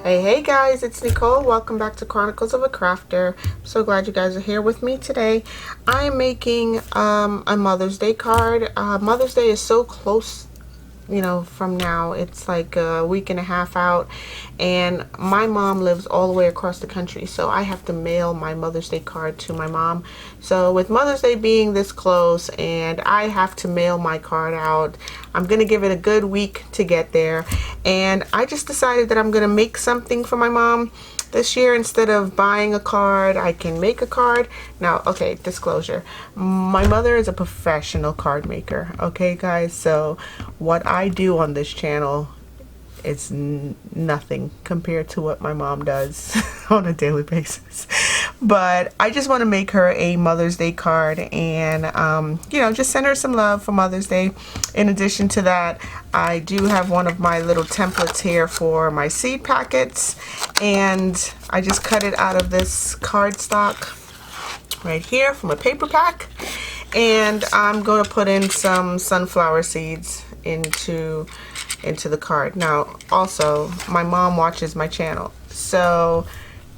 Hey guys, it's Nicole. Welcome back to Chronicles of a Crafter. I'm so glad you guys are here with me today. I am making a Mother's Day card. Mother's Day is so close, you know, from now. It's like a week and a half out, and my mom lives all the way across the country, so I have to mail my Mother's Day card to my mom. So with Mother's Day being this close and I have to mail my card out, I'm gonna give it a good week to get there. And I just decided that I'm gonna make something for my mom this year. Instead of buying a card, I can make a card. Now, okay, disclosure, my mother is a professional card maker, okay guys? So what I do on this channel is nothing compared to what my mom does on a daily basis. But I just want to make her a Mother's Day card and you know, just send her some love for Mother's Day. In addition to that, I do have one of my little templates here for my seed packets, and I just cut it out of this cardstock right here from a paper pack, and I'm going to put in some sunflower seeds into the card. Now also, my mom watches my channel, so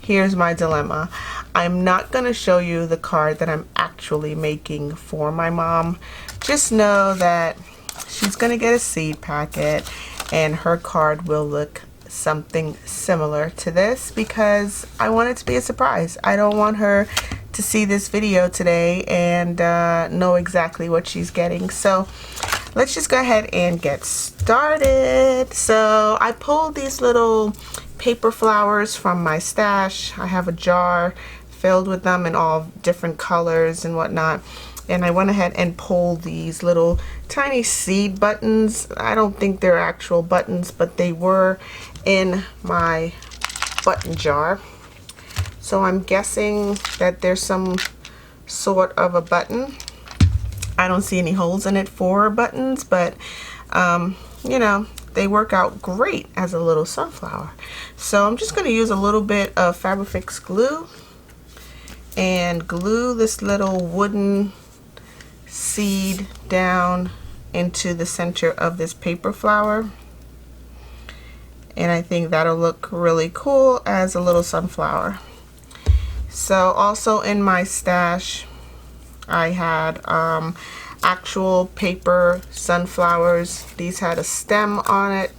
here's my dilemma. I'm not going to show you the card that I'm actually making for my mom. Just know that she's going to get a seed packet and her card will look something similar to this because I want it to be a surprise. I don't want her to see this video today and know exactly what she's getting. So let's just go ahead and get started. So I pulled these little paper flowers from my stash. I have a jar filled with them in all different colors and whatnot, and I went ahead and pulled these little tiny seed buttons. I don't think they're actual buttons, but they were in my button jar, so I'm guessing that there's some sort of a button. I don't see any holes in it for buttons, but you know, they work out great as a little sunflower. So I'm just going to use a little bit of Fabrifix glue and glue this little wooden seed down into the center of this paper flower, and I think that'll look really cool as a little sunflower. So also in my stash I had actual paper sunflowers. These had a stem on it,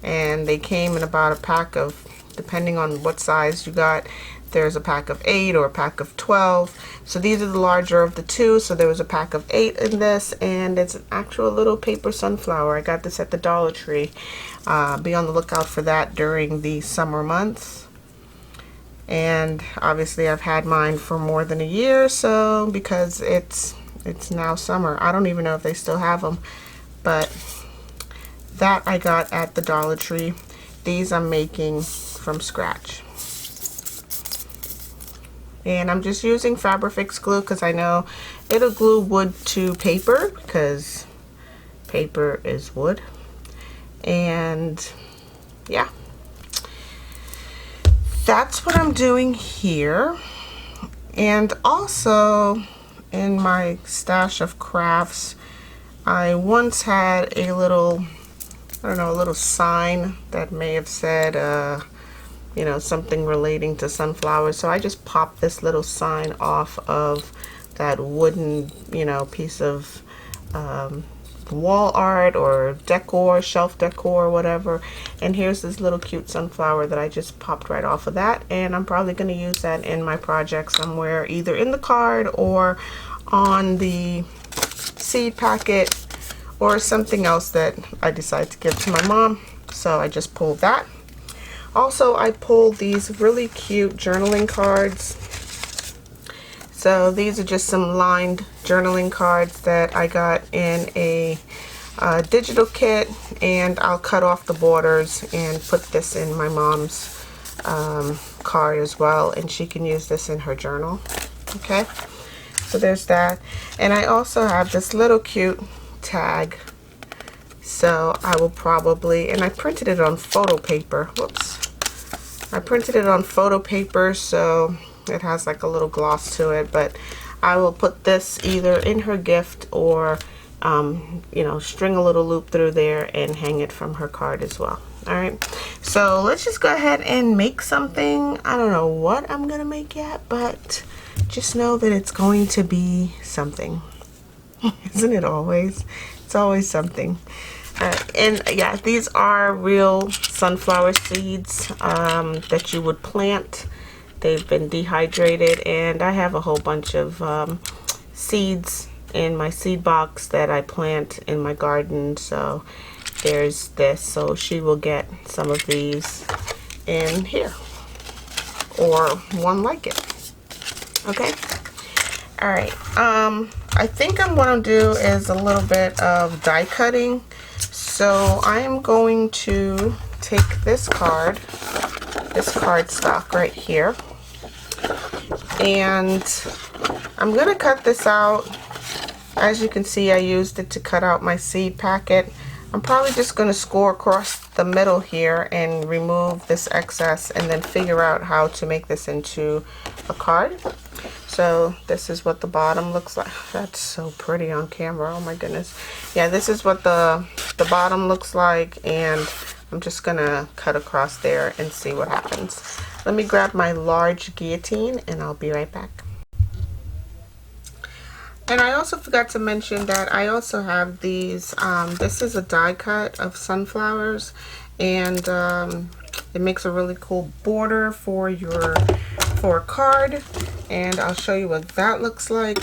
and they came in about a pack of, depending on what size you got, there's a pack of 8 or a pack of 12. So these are the larger of the two, so there was a pack of 8 in this, and it's an actual little paper sunflower. I got this at the Dollar Tree. Be on the lookout for that during the summer months. And obviously I've had mine for more than a year, so because it's now summer. I don't even know if they still have them, but that I got at the Dollar Tree. These I'm making from scratch. And I'm just using Fabrifix glue because I know it'll glue wood to paper because paper is wood. And yeah, that's what I'm doing here. And also in my stash of crafts, I once had a little, I don't know, a little sign that may have said you know, something relating to sunflowers. So I just popped this little sign off of that wooden, you know, piece of wall art or decor, shelf decor, whatever. And here's this little cute sunflower that I just popped right off of that, and I'm probably going to use that in my project somewhere, either in the card or on the seed packet or something else that I decide to give to my mom. So I just pulled that. Also, I pulled these really cute journaling cards. So these are just some lined journaling cards that I got in a digital kit, and I'll cut off the borders and put this in my mom's card as well, and she can use this in her journal. Okay, so there's that. And I also have this little cute tag. So I will probably, and I printed it on photo paper. Whoops. I printed it on photo paper, so it has like a little gloss to it, but I will put this either in her gift or you know, string a little loop through there and hang it from her card as well. All right, so let's just go ahead and make something. I don't know what I'm gonna make yet, but just know that it's going to be something. Isn't it always? It's always something. And yeah, these are real sunflower seeds that you would plant. They've been dehydrated, and I have a whole bunch of seeds in my seed box that I plant in my garden. So there's this, so she will get some of these in here, or one like it. Okay. All right. I think what I'm gonna do is a little bit of die cutting. So I am going to take this cardstock right here, and I'm gonna cut this out. As you can see, I used it to cut out my seed packet. I'm probably just going to score across the middle here and remove this excess, and then figure out how to make this into a card. So this is what the bottom looks like. That's so pretty on camera. Oh my goodness. Yeah, this is what the bottom looks like, and I'm just going to cut across there and see what happens. Let me grab my large guillotine and I'll be right back. And I also forgot to mention that I also have these, this is a die cut of sunflowers, and it makes a really cool border for a card, and I'll show you what that looks like.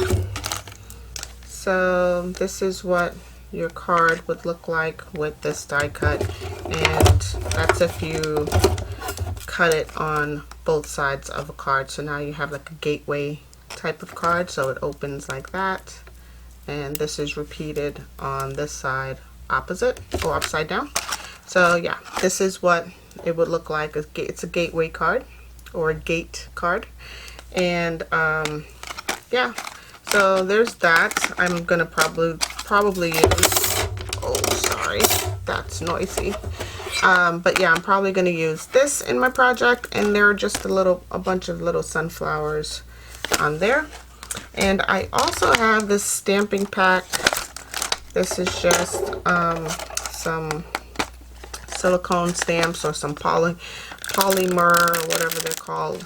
So this is what your card would look like with this die cut, and that's if you cut it on both sides of a card. So now you have like a gateway type of card, so it opens like that, and this is repeated on this side opposite, or upside down. So yeah, this is what it would look like. It's a gateway card, or a gate card, and yeah, so there's that. I'm gonna probably use, oh sorry, that's noisy. But yeah, I'm probably gonna use this in my project, and there are just a bunch of little sunflowers on there. And I also have this stamping pack. This is just some silicone stamps, or some polymer, or whatever they're called,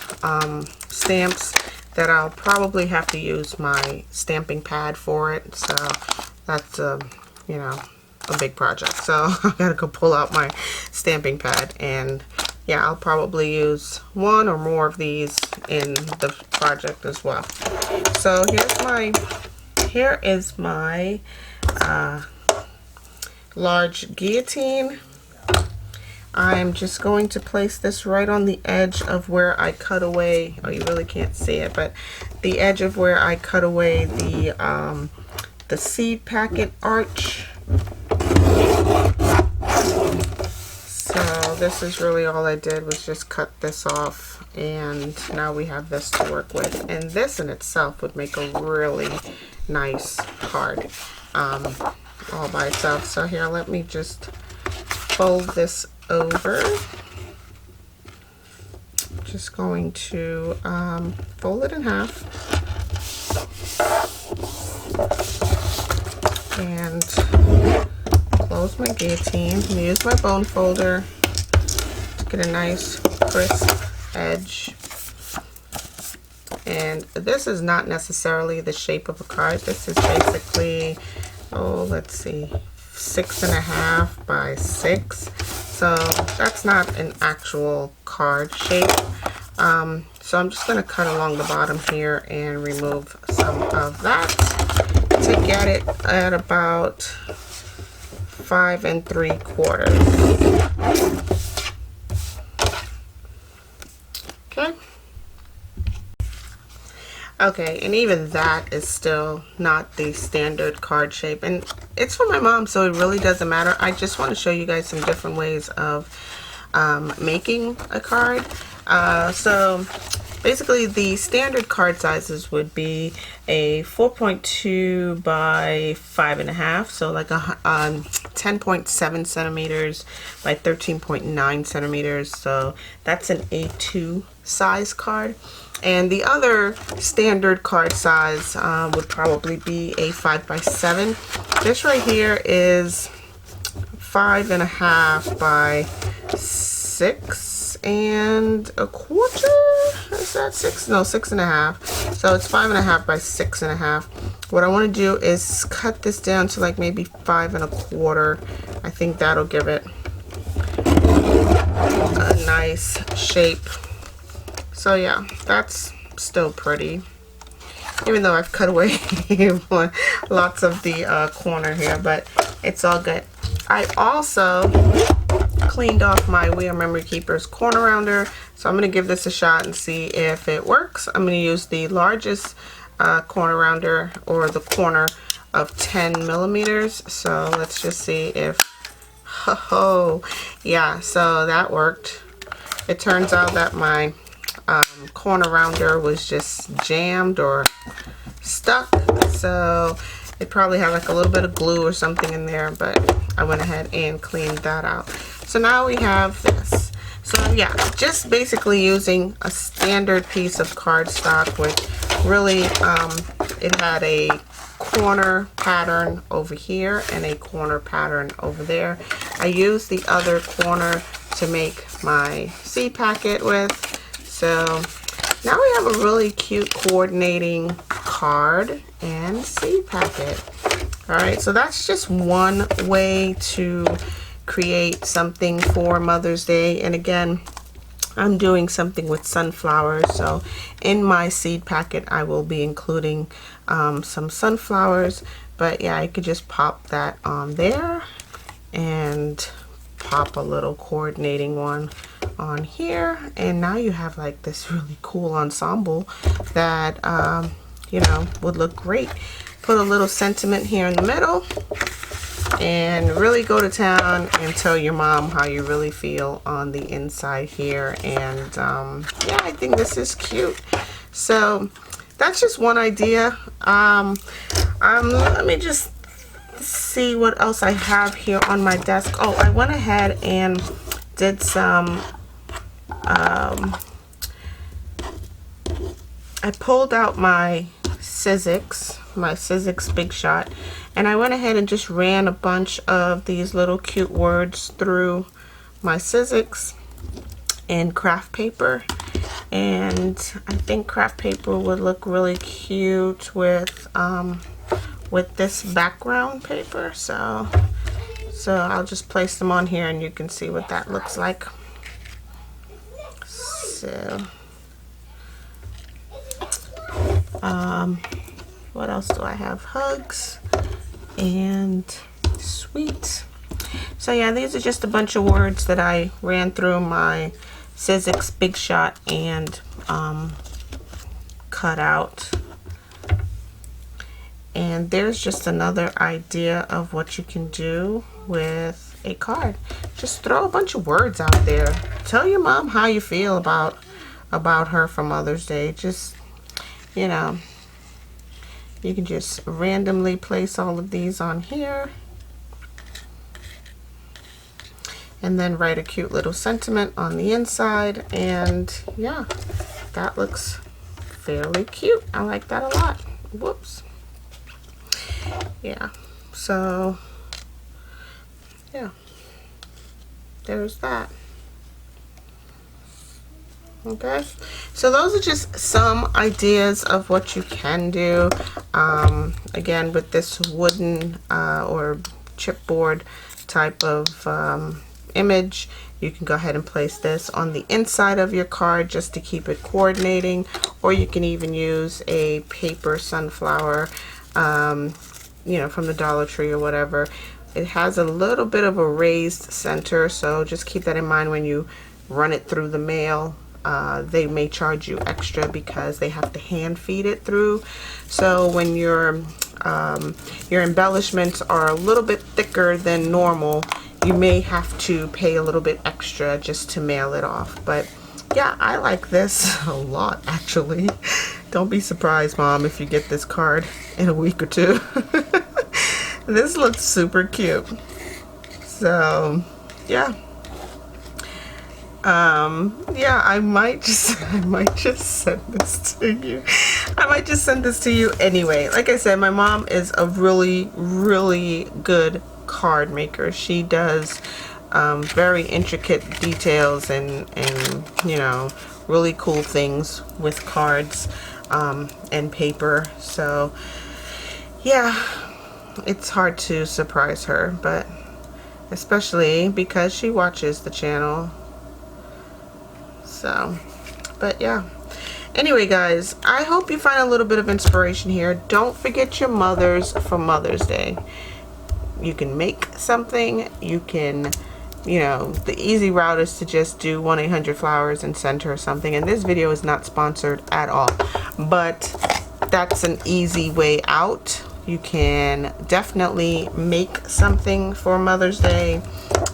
stamps that I'll probably have to use my stamping pad for it. So that's you know, a big project, so I gotta go pull out my stamping pad, and yeah, I'll probably use one or more of these in the project as well. So here is my large guillotine. I'm just going to place this right on the edge of where I cut away. Oh, you really can't see it, but the edge of where I cut away the seed packet arch. So this is really all I did, was just cut this off, and now we have this to work with. And this in itself would make a really nice card all by itself. So here, let me just fold this over. Just going to fold it in half and close my guillotine. Use my bone folder to get a nice crisp edge. And this is not necessarily the shape of a card. This is basically, oh, let's see, 6.5 by 6. So that's not an actual card shape. So I'm just going to cut along the bottom here and remove some of that to get it at about 5 3/4. Okay. Okay, and even that is still not the standard card shape, and it's for my mom, so it really doesn't matter. I just want to show you guys some different ways of making a card. So basically the standard card sizes would be a 4.2 by 5.5, so like a 10.7 centimeters by 13.9 centimeters. So that's an A2 size card. And the other standard card size would probably be a 5 by 7. This right here is 5.5 by 6.25. Is that 6? No, 6.5. So it's 5.5 by 6.5. What I want to do is cut this down to like maybe 5.25. I think that'll give it a nice shape. So yeah, that's still pretty, even though I've cut away lots of the corner here, but it's all good. I also cleaned off my We Are Memory Keepers corner rounder, so I'm going to give this a shot and see if it works. I'm going to use the largest corner rounder, or the corner of 10 millimeters. So let's just see if, oh yeah, so that worked. It turns out that my corner rounder was just jammed or stuck, so it probably had like a little bit of glue or something in there, but I went ahead and cleaned that out. So now we have this. So yeah, just basically using a standard piece of cardstock with really, it had a corner pattern over here and a corner pattern over there. I used the other corner to make my seed packet with. So now we have a really cute coordinating card and seed packet. All right, so that's just one way to create something for Mother's Day. And again, I'm doing something with sunflowers, so in my seed packet I will be including some sunflowers. But yeah, I could just pop that on there and pop a little coordinating one on here, and now you have like this really cool ensemble that you know, would look great. Put a little sentiment here in the middle and really go to town and tell your mom how you really feel on the inside here. And yeah, I think this is cute. So that's just one idea. Let me just see what else I have here on my desk. Oh, I went ahead and did some I pulled out my Sizzix Big Shot, and I went ahead and just ran a bunch of these little cute words through my Sizzix and craft paper. And I think craft paper would look really cute with this background paper. So I'll just place them on here and you can see what that looks like. So what else do I have? Hugs and sweet. So yeah, these are just a bunch of words that I ran through my Sizzix Big Shot and cut out. And there's just another idea of what you can do with a card. Just throw a bunch of words out there. Tell your mom how you feel about her for Mother's Day. Just, you know, you can just randomly place all of these on here and then write a cute little sentiment on the inside. And yeah, that looks fairly cute. I like that a lot. Whoops. Yeah, so yeah, there's that. Okay, so those are just some ideas of what you can do. Again, with this wooden or chipboard type of image, you can go ahead and place this on the inside of your card just to keep it coordinating, or you can even use a paper sunflower, you know, from the Dollar Tree or whatever. It has a little bit of a raised center, so just keep that in mind when you run it through the mail. They may charge you extra because they have to hand feed it through. So when your embellishments are a little bit thicker than normal, you may have to pay a little bit extra just to mail it off. But yeah, I like this a lot, actually. Don't be surprised, Mom, if you get this card in a week or two. This looks super cute. So yeah. Yeah, I might just send this to you. I might just send this to you anyway. Like I said, my mom is a really, really good card maker. She does very intricate details and you know, really cool things with cards and paper. So yeah, it's hard to surprise her, but especially because she watches the channel. So, but yeah. Anyway, guys, I hope you find a little bit of inspiration here. Don't forget your mothers for Mother's Day. You can make something. You can, you know, the easy route is to just do 1-800-Flowers and send her something. And this video is not sponsored at all, but that's an easy way out. You can definitely make something for Mother's Day.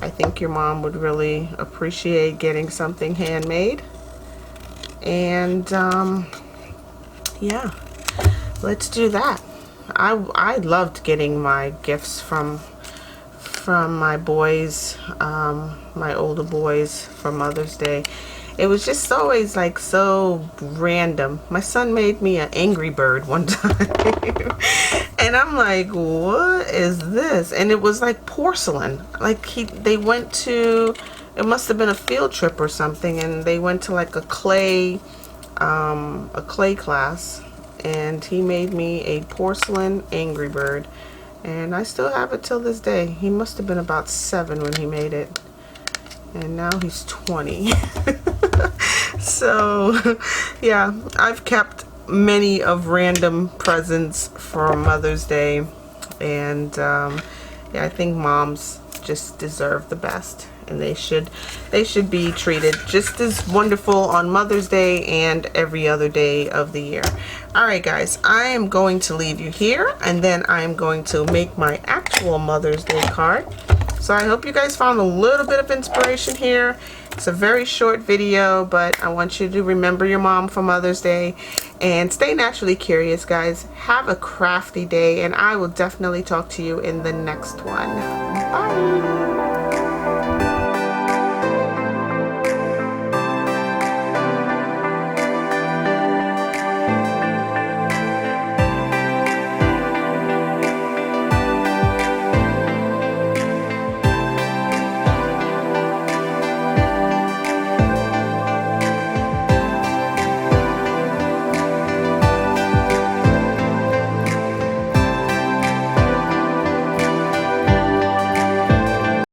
I think your mom would really appreciate getting something handmade. And yeah, let's do that. I loved getting my gifts from my boys, my older boys, for Mother's Day. It was just always like so random. My son made me an Angry Bird one time and I'm like, what is this? And it was like porcelain. Like they went to, it must have been a field trip or something, and they went to like a clay class, and he made me a porcelain Angry Bird, and I still have it till this day. He must have been about 7 when he made it, and now he's 20. So yeah, I've kept many of random presents for Mother's Day, and yeah, I think moms just deserve the best, and they should be treated just as wonderful on Mother's Day and every other day of the year. Alright guys, I am going to leave you here, and then I am going to make my actual Mother's Day card. So I hope you guys found a little bit of inspiration here. It's a very short video, but I want you to remember your mom for Mother's Day and stay naturally curious, guys. Have a crafty day, and I will definitely talk to you in the next one. Bye.